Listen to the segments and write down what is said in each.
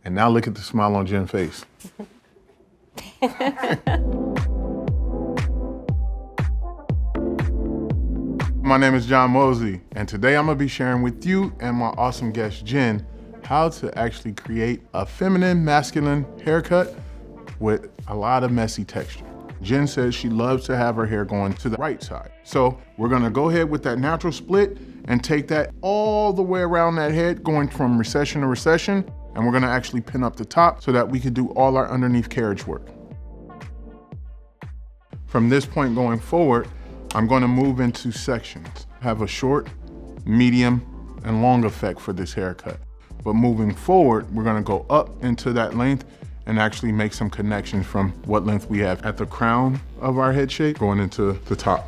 And now look at the smile on Jen's face. My name is John Mosley, and today I'm gonna be sharing with you and my awesome guest, Jen, how to actually create a feminine, masculine haircut with a lot of messy texture. Jen says she loves to have her hair going to the right side. So we're gonna go ahead with that natural split and take that all the way around that head, going from recession to recession, and we're gonna actually pin up the top so that we can do all our underneath carriage work. From this point going forward, I'm gonna move into sections. Have a short, medium, and long effect for this haircut. But moving forward, we're gonna go up into that length and actually make some connections from what length we have at the crown of our head shape going into the top.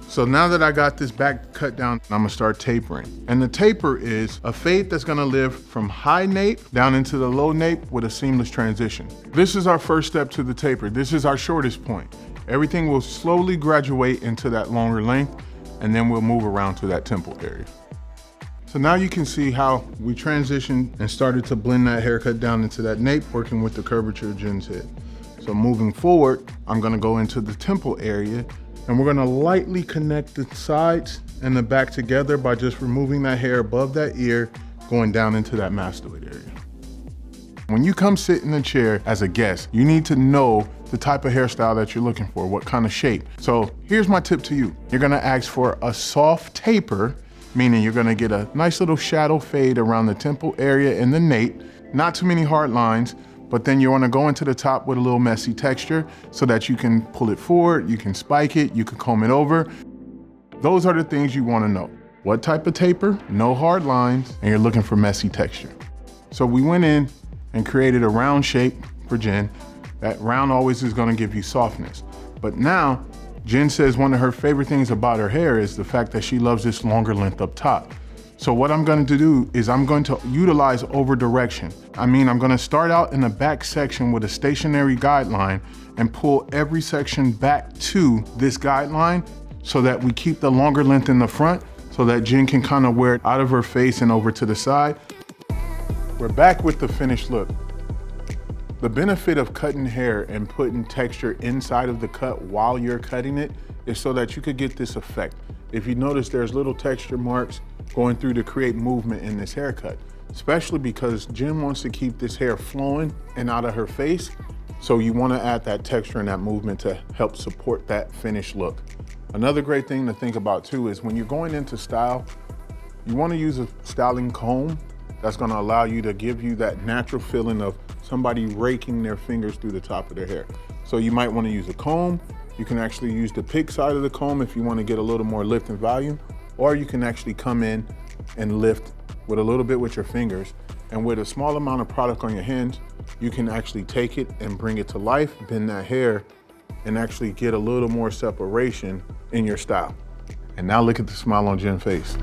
So now that I got this back cut down, I'm gonna start tapering. And the taper is a fade that's gonna live from high nape down into the low nape with a seamless transition. This is our first step to the taper. This is our shortest point. Everything will slowly graduate into that longer length, and then we'll move around to that temple area. So now you can see how we transitioned and started to blend that haircut down into that nape, working with the curvature of Jen's head. So moving forward, I'm gonna go into the temple area, and we're gonna lightly connect the sides and the back together by just removing that hair above that ear, going down into that mastoid area. When you come sit in the chair as a guest, you need to know the type of hairstyle that you're looking for, what kind of shape. So here's my tip to you. You're gonna ask for a soft taper, meaning you're gonna get a nice little shadow fade around the temple area and the nape, not too many hard lines, but then you wanna go into the top with a little messy texture so that you can pull it forward, you can spike it, you can comb it over. Those are the things you wanna know. What type of taper, no hard lines, and you're looking for messy texture. So we went in and created a round shape for Jen. That round always is gonna give you softness. But now, Jen says one of her favorite things about her hair is the fact that she loves this longer length up top. So what I'm going to do is I'm going to utilize over direction. I'm gonna start out in the back section with a stationary guideline and pull every section back to this guideline so that we keep the longer length in the front so that Jen can kind of wear it out of her face and over to the side. We're back with the finished look. The benefit of cutting hair and putting texture inside of the cut while you're cutting it is so that you could get this effect. If you notice, there's little texture marks going through to create movement in this haircut, especially because Jen wants to keep this hair flowing and out of her face. So you want to add that texture and that movement to help support that finished look. Another great thing to think about too is when you're going into style, you want to use a styling comb that's going to allow you to give you that natural feeling of somebody raking their fingers through the top of their hair. So you might want to use a comb. You can actually use the pick side of the comb if you want to get a little more lift and volume, or you can actually come in and lift with a little bit with your fingers. And with a small amount of product on your hands, you can actually take it and bring it to life, bend that hair, and actually get a little more separation in your style. And now look at the smile on Jen's face.